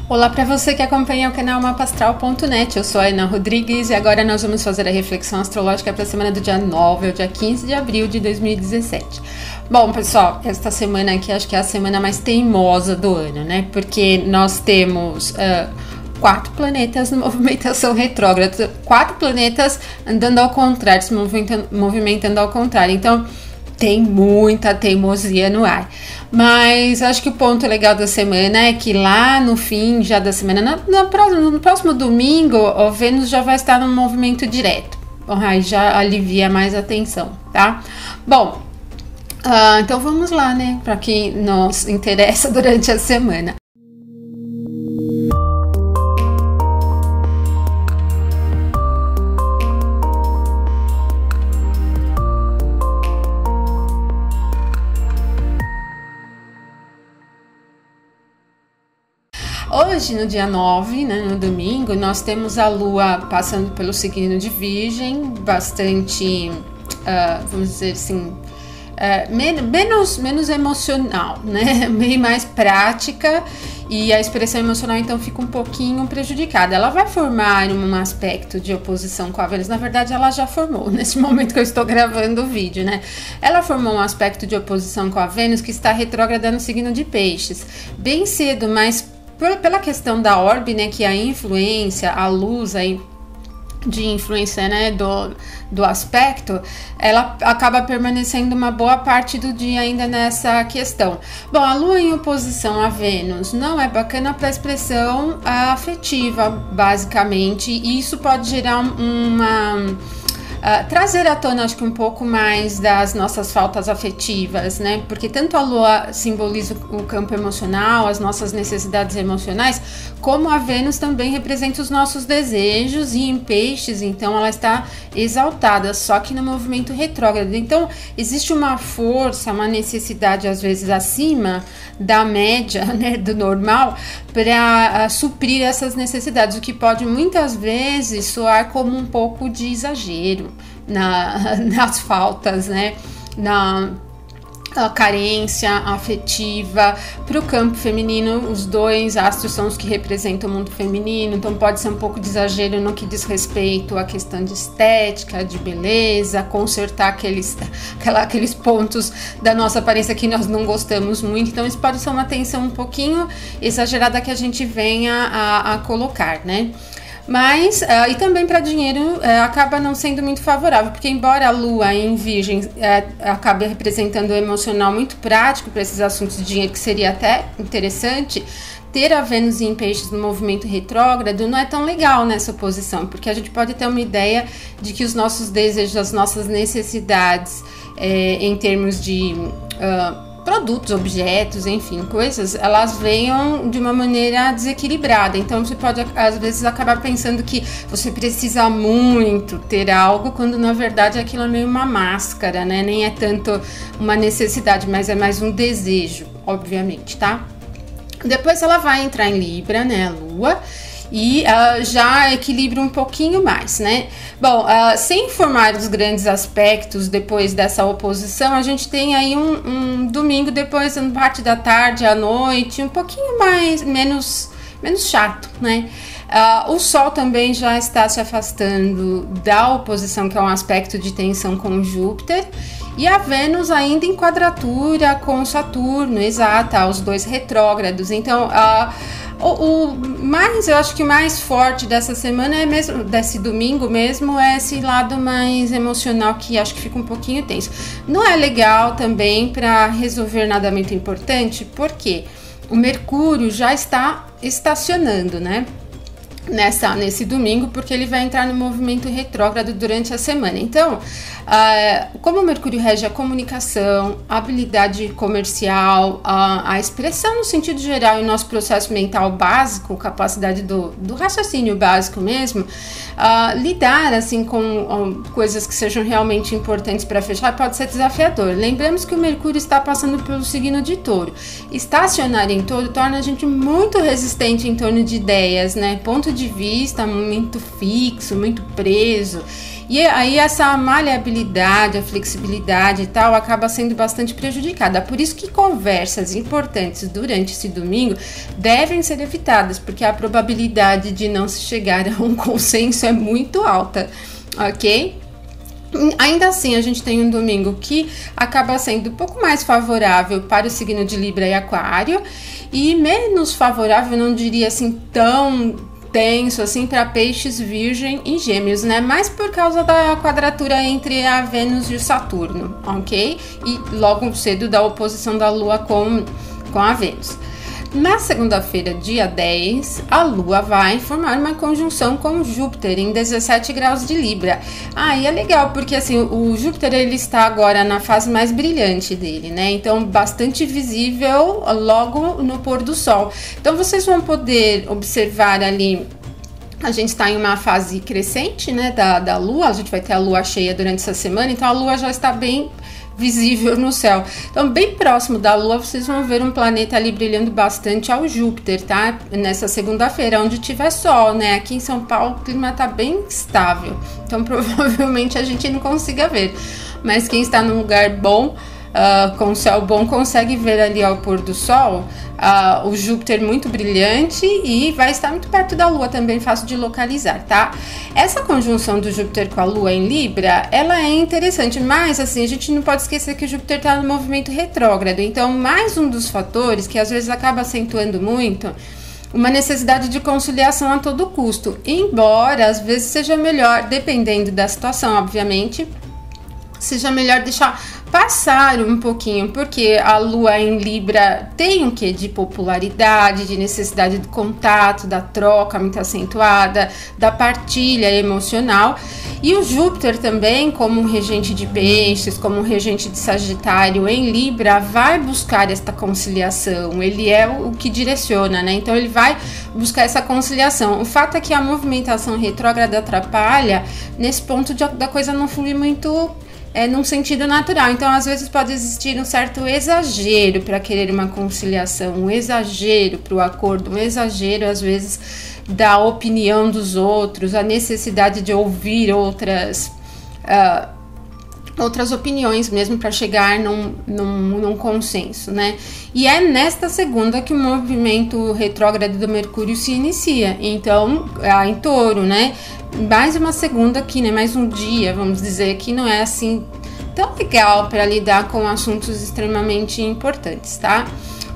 Olá para você que acompanha o canal mapastral.net, eu sou a Ana Rodrigues e agora nós vamos fazer a reflexão astrológica para a semana do dia 9 ao dia 15 de abril de 2017. Bom, pessoal, esta semana aqui acho que é a semana mais teimosa do ano, né? Porque nós temos 4 planetas em movimentação retrógrada, 4 planetas andando ao contrário, se movimentando ao contrário, então tem muita teimosia no ar. Mas acho que o ponto legal da semana é que lá no fim já da semana, no próximo domingo, o Vênus já vai estar no movimento direto. Aí já alivia mais a tensão, tá? Bom, então vamos lá, né? Para quem nos interessa durante a semana. Hoje, no dia 9, né, no domingo, nós temos a Lua passando pelo signo de Virgem, bastante, vamos dizer assim, menos emocional, né, bem mais prática, e a expressão emocional então fica um pouquinho prejudicada. Ela vai formar um aspecto de oposição com a Vênus, na verdade ela já formou, nesse momento que eu estou gravando o vídeo, né, ela formou um aspecto de oposição com a Vênus que está retrógrada no signo de Peixes, bem cedo, mas pela questão da orbe, né, que é a influência, a luz aí de influência, né, do aspecto, ela acaba permanecendo uma boa parte do dia ainda nessa questão. Bom, a Lua em oposição a Vênus não é bacana para a expressão afetiva, basicamente, e isso pode gerar trazer à tona, acho que um pouco mais das nossas faltas afetivas, né? Porque tanto a Lua simboliza o campo emocional, as nossas necessidades emocionais, como a Vênus também representa os nossos desejos, e em Peixes, então, ela está exaltada, só que no movimento retrógrado. Então, existe uma força, uma necessidade, às vezes, acima da média, né, do normal, para suprir essas necessidades, o que pode muitas vezes soar como um pouco de exagero nas faltas, né, na carência afetiva. Para o campo feminino, os dois astros são os que representam o mundo feminino, então pode ser um pouco de exagero no que diz respeito à questão de estética, de beleza, consertar aqueles pontos da nossa aparência que nós não gostamos muito, então isso pode ser uma tensão um pouquinho exagerada que a gente venha a colocar, né? Mas, e também para dinheiro acaba não sendo muito favorável, porque embora a Lua em Virgem acabe representando o emocional muito prático para esses assuntos de dinheiro, que seria até interessante, ter a Vênus em Peixes no movimento retrógrado não é tão legal nessa posição, porque a gente pode ter uma ideia de que os nossos desejos, as nossas necessidades em termos de produtos, objetos, enfim, coisas, elas venham de uma maneira desequilibrada. Então você pode às vezes acabar pensando que você precisa muito ter algo, quando na verdade aquilo é meio uma máscara, né? Nem é tanto uma necessidade, mas é mais um desejo, obviamente, tá? Depois ela vai entrar em Libra, né, a Lua, e já equilibra um pouquinho mais, né? Bom, sem formar os grandes aspectos depois dessa oposição, a gente tem aí um domingo depois, na parte da tarde, à noite, um pouquinho menos chato, né? O Sol também já está se afastando da oposição, que é um aspecto de tensão com Júpiter, e a Vênus ainda em quadratura com Saturno, exata, os dois retrógrados. Então, eu acho que o mais forte dessa semana é mesmo, desse domingo mesmo, é esse lado mais emocional, que acho que fica um pouquinho tenso. Não é legal também para resolver nada muito importante, porque o Mercúrio já está estacionando, né? Nesse domingo, porque ele vai entrar no movimento retrógrado durante a semana. Então, como o Mercúrio rege a comunicação, a habilidade comercial, a expressão no sentido geral e o nosso processo mental básico, capacidade do raciocínio básico mesmo, lidar assim com coisas que sejam realmente importantes para fechar pode ser desafiador. Lembramos que o Mercúrio está passando pelo signo de Touro. Estacionar em Touro torna a gente muito resistente em torno de ideias, né? Ponto de vista muito fixo, muito preso. E aí essa maleabilidade, a flexibilidade e tal acaba sendo bastante prejudicada. Por isso que conversas importantes durante esse domingo devem ser evitadas, porque a probabilidade de não se chegar a um consenso é muito alta, ok? Ainda assim, a gente tem um domingo que acaba sendo um pouco mais favorável para o signo de Libra e Aquário e menos favorável, não diria assim tão tenso assim, para Peixes, Virgem e Gêmeos, né? Mas por causa da quadratura entre a Vênus e o Saturno, ok? E logo cedo da oposição da Lua com a Vênus. Na segunda-feira, dia 10, a Lua vai formar uma conjunção com Júpiter em 17 graus de Libra. E é legal, porque assim, o Júpiter ele está agora na fase mais brilhante dele, né? Então, bastante visível logo no pôr do sol. Então, vocês vão poder observar ali. A gente está em uma fase crescente, né, da Lua. A gente vai ter a Lua cheia durante essa semana, então a Lua já está bem visível no céu. Então, bem próximo da Lua, vocês vão ver um planeta ali brilhando bastante ao Júpiter, tá? Nessa segunda-feira, onde tiver sol, né? Aqui em São Paulo, o clima tá bem estável. Então, provavelmente a gente não consiga ver. Mas quem está num lugar bom, com céu bom, consegue ver ali ao pôr do sol o Júpiter muito brilhante e vai estar muito perto da Lua também, fácil de localizar, tá? Essa conjunção do Júpiter com a Lua em Libra, ela é interessante, mas assim, a gente não pode esquecer que o Júpiter está no movimento retrógrado, então mais um dos fatores que às vezes acaba acentuando muito uma necessidade de conciliação a todo custo, embora às vezes seja melhor, dependendo da situação, obviamente, seja melhor deixar passar um pouquinho, porque a Lua em Libra tem um quê de popularidade, de necessidade do contato, da troca muito acentuada, da partilha emocional, e o Júpiter também, como um regente de Peixes, como um regente de Sagitário em Libra, vai buscar esta conciliação, ele é o que direciona, né? Então ele vai buscar essa conciliação. O fato é que a movimentação retrógrada atrapalha nesse ponto da coisa não fluir muito num sentido natural. Então, às vezes pode existir um certo exagero para querer uma conciliação, um exagero para o acordo, um exagero, às vezes, da opinião dos outros, a necessidade de ouvir outras opiniões mesmo para chegar num consenso, né? E é nesta segunda que o movimento retrógrado do Mercúrio se inicia. Então, em Touro, né? Mais uma segunda aqui, né? Mais um dia, vamos dizer, que não é assim tão legal para lidar com assuntos extremamente importantes, tá?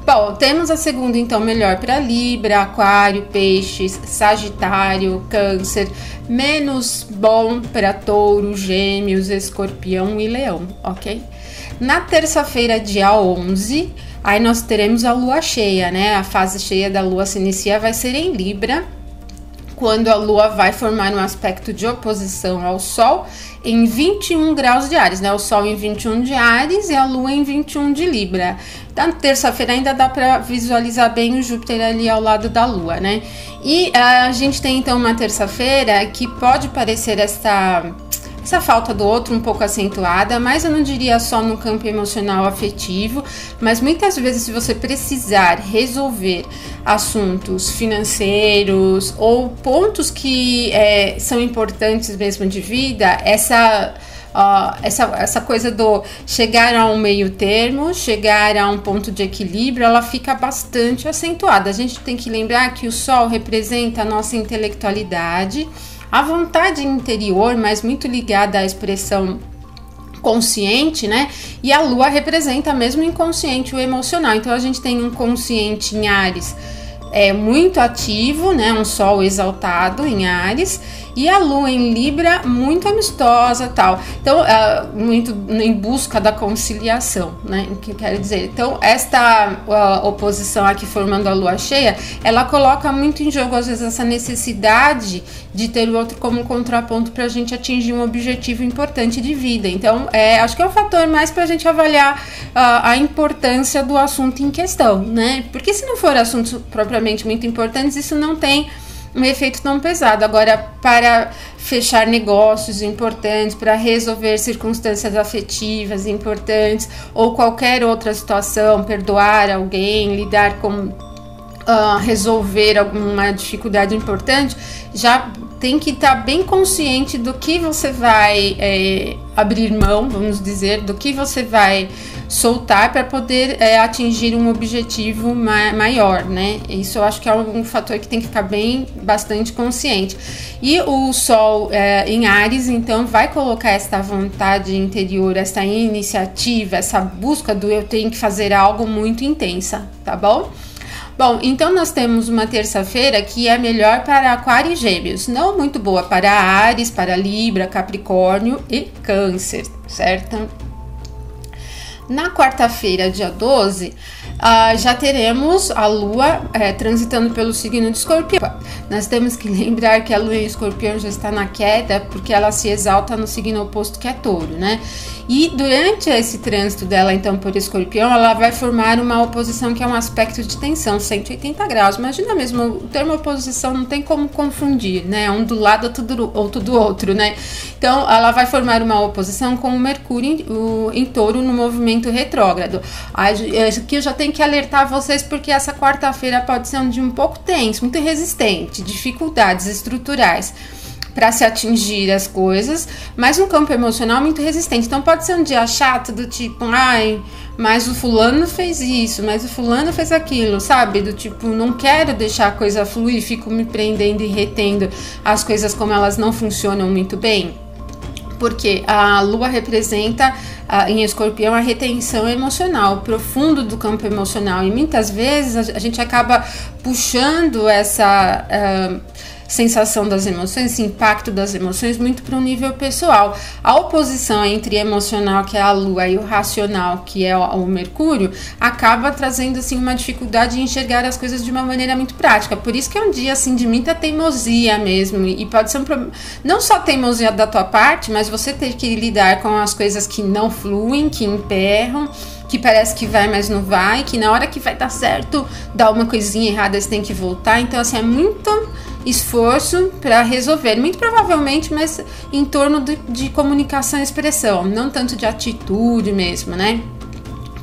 Bom, temos a segunda, então, melhor para Libra, Aquário, Peixes, Sagitário, Câncer, menos bom para Touro, Gêmeos, Escorpião e Leão, ok? Na terça-feira, dia 11, aí nós teremos a Lua cheia, né? A fase cheia da Lua se inicia, vai ser em Libra, quando a Lua vai formar um aspecto de oposição ao Sol em 21 graus de Áries, né? O Sol em 21 de Áries e a Lua em 21 de Libra. Na terça-feira ainda dá para visualizar bem o Júpiter ali ao lado da Lua, né? E a gente tem então uma terça-feira que pode parecer essa falta do outro um pouco acentuada, mas eu não diria só no campo emocional afetivo, mas muitas vezes se você precisar resolver assuntos financeiros ou pontos que são importantes mesmo de vida, essa coisa do chegar a um meio termo, chegar a um ponto de equilíbrio, ela fica bastante acentuada. A gente tem que lembrar que o Sol representa a nossa intelectualidade, a vontade interior, mas muito ligada à expressão consciente, né? E a Lua representa mesmo o inconsciente, o emocional. Então a gente tem um consciente em Áries muito ativo, né? Um Sol exaltado em Áries e a Lua em Libra muito amistosa, tal. Então, muito em busca da conciliação, né? O que eu quero dizer? Então, esta oposição aqui formando a Lua cheia, ela coloca muito em jogo, às vezes, essa necessidade de ter o outro como contraponto para a gente atingir um objetivo importante de vida. Então, acho que é um fator mais para a gente avaliar a importância do assunto em questão, né? Porque se não for assuntos propriamente muito importantes, isso não tem um efeito tão pesado. Agora, para fechar negócios importantes, para resolver circunstâncias afetivas importantes ou qualquer outra situação, perdoar alguém, lidar com resolver alguma dificuldade importante, já tem que estar bem consciente do que você vai abrir mão, vamos dizer, do que você vai soltar para poder atingir um objetivo maior, né? Isso eu acho que é um fator que tem que ficar bastante consciente. E o Sol em Áries, então, vai colocar esta vontade interior, essa iniciativa, essa busca do eu tenho que fazer algo muito intensa, tá bom? Bom, então nós temos uma terça-feira que é melhor para Aquário e Gêmeos, não muito boa para Áries, para Libra, Capricórnio e Câncer, certo? Na quarta-feira, dia 12, já teremos a Lua transitando pelo signo de Escorpião. Nós temos que lembrar que a Lua em Escorpião já está na queda, porque ela se exalta no signo oposto, que é Touro, né? E durante esse trânsito dela, então, por Escorpião, ela vai formar uma oposição que é um aspecto de tensão, 180 graus. Imagina mesmo, o termo oposição não tem como confundir, né? Um do lado outro do outro, né? Então, ela vai formar uma oposição com o Mercúrio em Touro no movimento retrógrado. Aqui eu já tenho que alertar vocês, porque essa quarta-feira pode ser um dia um pouco tenso, muito resistente, dificuldades estruturais para se atingir as coisas, mas no campo emocional muito resistente. Então pode ser um dia chato, do tipo, ai, mas o fulano fez isso, mas o fulano fez aquilo, sabe? Do tipo, não quero deixar a coisa fluir, fico me prendendo e retendo as coisas como elas não funcionam muito bem. Porque a Lua representa em Escorpião a retenção emocional, o profundo do campo emocional, e muitas vezes a gente acaba puxando essa sensação das emoções, esse impacto das emoções muito para um nível pessoal. A oposição entre emocional, que é a Lua, e o racional, que é o Mercúrio, acaba trazendo assim uma dificuldade em enxergar as coisas de uma maneira muito prática. Por isso que é um dia assim de muita teimosia mesmo, e pode ser não só teimosia da tua parte, mas você ter que lidar com as coisas que não fluem, que emperram, que parece que vai, mas não vai, que na hora que vai dar certo, dá uma coisinha errada, você tem que voltar. Então, assim, é muito esforço para resolver, muito provavelmente, mas em torno de comunicação e expressão, não tanto de atitude mesmo, né?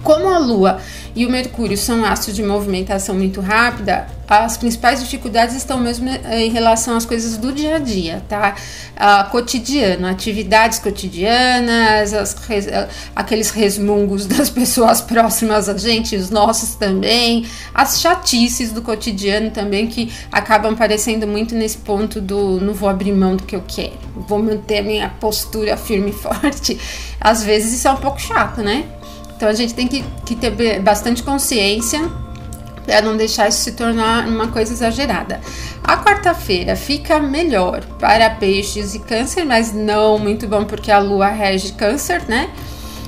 Como a Lua e o Mercúrio são astros de movimentação muito rápida, as principais dificuldades estão mesmo em relação às coisas do dia a dia, tá? Cotidiano, atividades cotidianas, aqueles resmungos das pessoas próximas a gente, os nossos também, as chatices do cotidiano também, que acabam aparecendo muito nesse ponto do não vou abrir mão do que eu quero, vou manter a minha postura firme e forte. Às vezes isso é um pouco chato, né? Então a gente tem que ter bastante consciência para não deixar isso se tornar uma coisa exagerada. A quarta-feira fica melhor para Peixes e Câncer, mas não muito bom, porque a Lua rege Câncer, né?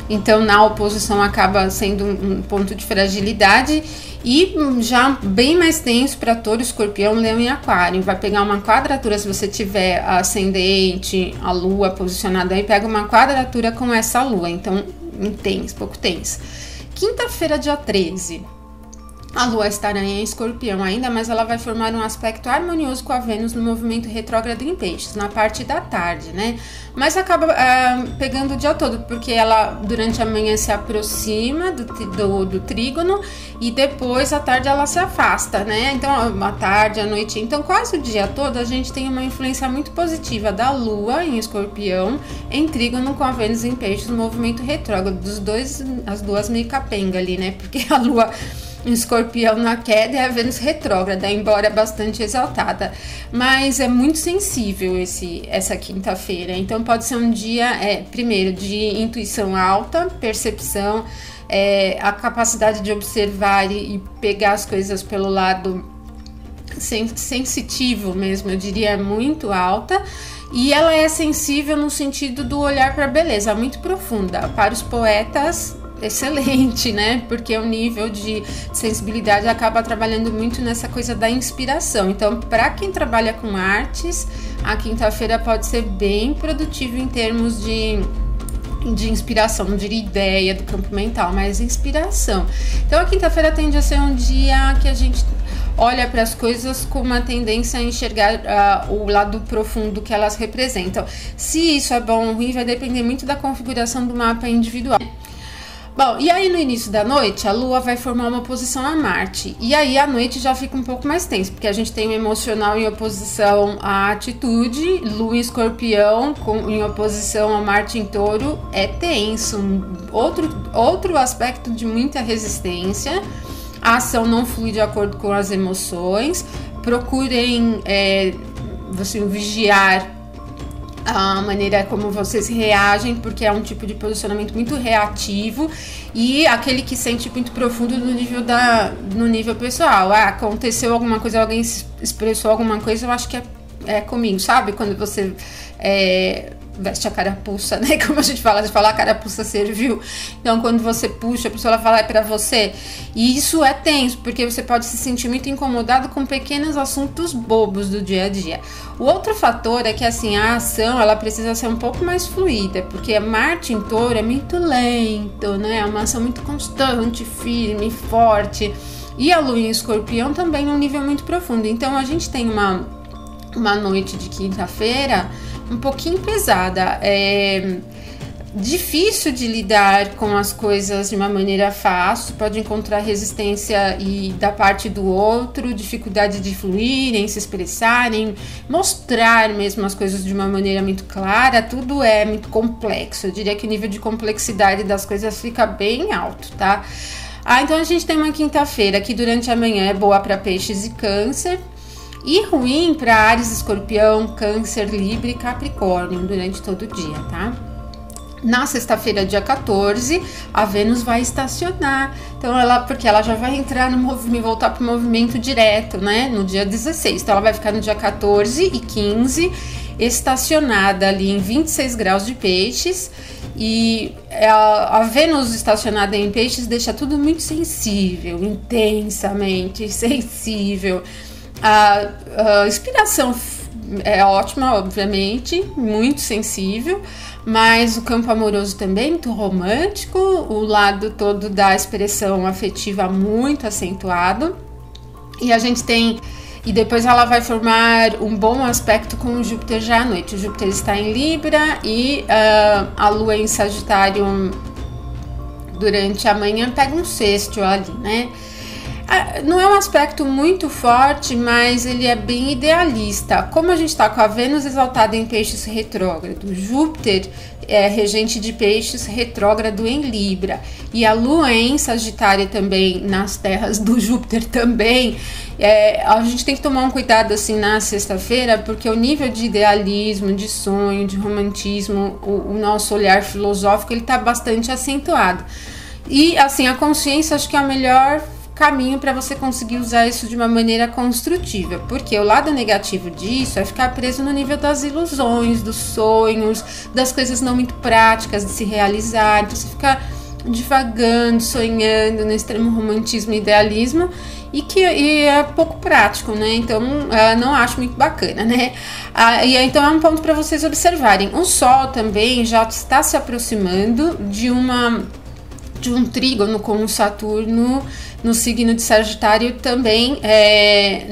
Então na oposição acaba sendo um ponto de fragilidade, e já bem mais tenso para Touro, Escorpião, Leão e Aquário. Vai pegar uma quadratura, se você tiver ascendente, a Lua posicionada aí, pega uma quadratura com essa Lua, então intenso, pouco tenso. Quinta-feira, dia 13, a Lua estará em Escorpião ainda, mas ela vai formar um aspecto harmonioso com a Vênus no movimento retrógrado em Peixes, na parte da tarde, né? Mas acaba pegando o dia todo, porque ela durante a manhã se aproxima do trígono, e depois à tarde ela se afasta, né? Então, à tarde, à noite, então quase o dia todo a gente tem uma influência muito positiva da Lua em Escorpião, em trígono com a Vênus em Peixes no movimento retrógrado, as duas meio capenga ali, né? Porque a Lua Escorpião na queda e a Vênus retrógrada, embora bastante exaltada, mas é muito sensível essa quinta-feira. Então pode ser um dia, primeiro, de intuição alta, percepção, a capacidade de observar e pegar as coisas pelo lado sensitivo mesmo, eu diria, é muito alta. E ela é sensível no sentido do olhar para a beleza, muito profunda. Para os poetas, excelente, né? Porque o nível de sensibilidade acaba trabalhando muito nessa coisa da inspiração. Então, para quem trabalha com artes, a quinta-feira pode ser bem produtivo em termos de inspiração, não diria ideia do campo mental, mas inspiração. Então, a quinta-feira tende a ser um dia que a gente olha para as coisas com uma tendência a enxergar o lado profundo que elas representam. Se isso é bom ou ruim, vai depender muito da configuração do mapa individual. Bom, e aí no início da noite, a Lua vai formar uma oposição a Marte. E aí a noite já fica um pouco mais tensa, porque a gente tem o emocional em oposição à atitude, Lua em Escorpião em oposição a Marte em Touro, é tenso. Outro aspecto de muita resistência. A ação não flui de acordo com as emoções. Procurem vigiar a maneira como vocês reagem, porque é um tipo de posicionamento muito reativo e aquele que sente muito profundo no nível pessoal. Aconteceu alguma coisa, alguém expressou alguma coisa, eu acho que é comigo, sabe? Quando você veste a carapuça, né? Como a gente fala a carapuça serviu. Então, quando você puxa, a pessoa ela fala, é pra você. E isso é tenso, porque você pode se sentir muito incomodado com pequenos assuntos bobos do dia a dia. O outro fator é que, assim, a ação, ela precisa ser um pouco mais fluida, porque Marte em Touro é muito lento, né? É uma ação muito constante, firme, forte. E a Lua em Escorpião também num nível muito profundo. Então, a gente tem uma noite de quinta-feira um pouquinho pesada, difícil de lidar com as coisas de uma maneira fácil, pode encontrar resistência da parte do outro, dificuldade de fluírem, se expressarem, mostrar mesmo as coisas de uma maneira muito clara, tudo é muito complexo, eu diria que o nível de complexidade das coisas fica bem alto, tá? Então a gente tem uma quinta-feira que durante a manhã é boa para Peixes e Câncer, e ruim para Áries, Escorpião, Câncer, Libra e Capricórnio durante todo o dia, tá? Na sexta-feira, dia 14, a Vênus vai estacionar. Então, porque ela já vai entrar no movimento, voltar para o movimento direto, né? No dia 16. Então, ela vai ficar no dia 14 e 15, estacionada ali em 26 graus de Peixes. E a Vênus estacionada em Peixes deixa tudo muito sensível, intensamente sensível. A inspiração é ótima, obviamente, muito sensível, mas o campo amoroso também muito romântico, o lado todo da expressão afetiva muito acentuado. E a gente tem, e depois ela vai formar um bom aspecto com o Júpiter já à noite. O Júpiter está em Libra e a Lua em Sagitário durante a manhã pega um sexto ali, né? Não é um aspecto muito forte, mas ele é bem idealista. Como a gente está com a Vênus exaltada em Peixes retrógrado, Júpiter é regente de Peixes retrógrado em Libra, e a Lua em Sagitário também, nas terras do Júpiter também, a gente tem que tomar um cuidado assim na sexta-feira, porque o nível de idealismo, de sonho, de romantismo, o nosso olhar filosófico, ele está bastante acentuado. E assim, a consciência acho que é o melhor caminho para você conseguir usar isso de uma maneira construtiva, porque o lado negativo disso é ficar preso no nível das ilusões, dos sonhos, das coisas não muito práticas de se realizar. Então você fica divagando, sonhando no extremo romantismo e idealismo e é pouco prático, né? Então não acho muito bacana, né? Então é um ponto para vocês observarem. O Sol também já está se aproximando de um trígono com o Saturno no signo de Sagitário também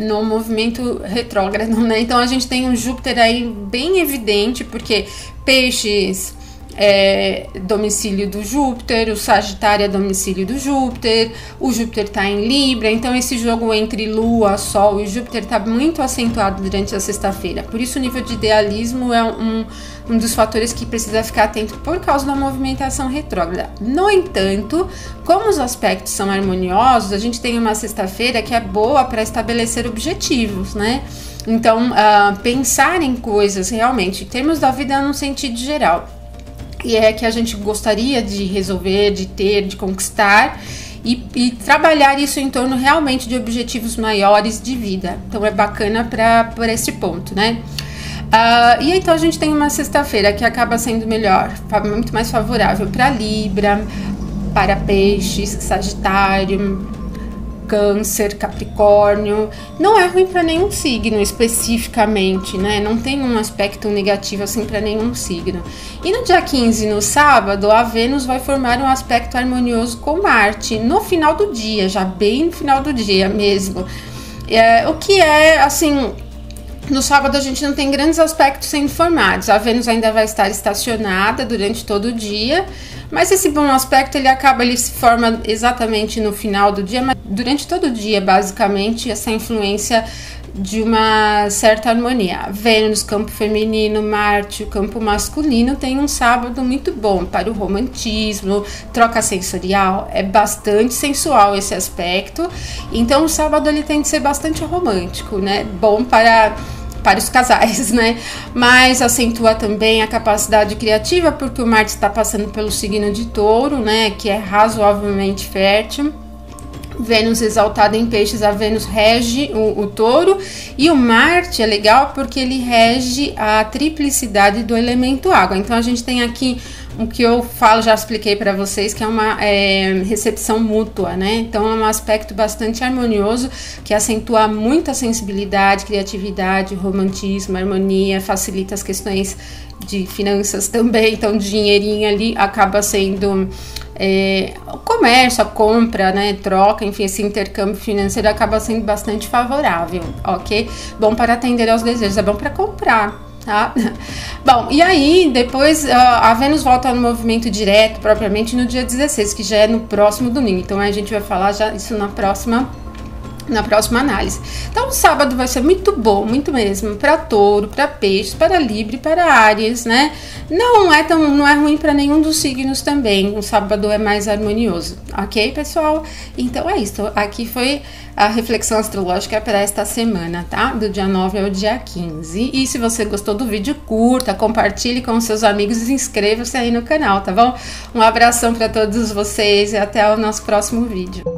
no movimento retrógrado, né? Então a gente tem um Júpiter aí bem evidente, porque Peixes é domicílio do Júpiter, o Sagitário é domicílio do Júpiter, o Júpiter está em Libra, então esse jogo entre Lua, Sol e Júpiter está muito acentuado durante a sexta-feira. Por isso o nível de idealismo é um dos fatores que precisa ficar atento por causa da movimentação retrógrada. No entanto, como os aspectos são harmoniosos, a gente tem uma sexta-feira que é boa para estabelecer objetivos, né? Então, pensar em coisas realmente, em termos da vida no sentido geral, e é que a gente gostaria de resolver, de ter, de conquistar e trabalhar isso em torno realmente de objetivos maiores de vida. Então é bacana por esse ponto, né? E então a gente tem uma sexta-feira que acaba sendo melhor, muito mais favorável para Libra, para Peixes, Sagitário, Câncer, Capricórnio. Não é ruim para nenhum signo especificamente, né? Não tem um aspecto negativo assim para nenhum signo. E no dia 15, no sábado, a Vênus vai formar um aspecto harmonioso com Marte no final do dia, já bem no final do dia mesmo. O que é, assim, No sábado a gente não tem grandes aspectos sendo formados. A Vênus ainda vai estar estacionada durante todo o dia, mas esse bom aspecto ele se forma exatamente no final do dia, mas durante todo o dia, basicamente, essa influência de uma certa harmonia. Vênus, campo feminino, Marte, o campo masculino, tem um sábado muito bom para o romantismo, troca sensorial, é bastante sensual esse aspecto. Então o sábado ele tem que ser bastante romântico, né? Bom para os casais, né? Mas acentua também a capacidade criativa, porque o Marte está passando pelo signo de Touro, né? Que é razoavelmente fértil. Vênus exaltada em peixes, a Vênus rege o touro, e o Marte é legal porque ele rege a triplicidade do elemento água. Então a gente tem aqui o que eu falo, já expliquei para vocês, que é uma recepção mútua, né? Então é um aspecto bastante harmonioso, que acentua muito a sensibilidade, criatividade, romantismo, harmonia, facilita as questões de finanças também. Então dinheirinho ali acaba sendo o comércio, a compra, né, troca, enfim, esse intercâmbio financeiro acaba sendo bastante favorável, ok? Bom para atender aos desejos, é bom para comprar, tá? Bom, e aí depois a Vênus volta no movimento direto, propriamente no dia 16, que já é no próximo domingo, então a gente vai falar já isso na próxima análise. Então o sábado vai ser muito bom, muito mesmo, para Touro, para Peixes, para Libra e para Áries, né? Não é ruim para nenhum dos signos também. O sábado é mais harmonioso, ok, pessoal? Então é isso. Aqui foi a reflexão astrológica para esta semana, tá? Do dia 9 ao dia 15. E se você gostou do vídeo, curta, compartilhe com seus amigos e inscreva-se aí no canal, tá bom? Um abração para todos vocês e até o nosso próximo vídeo.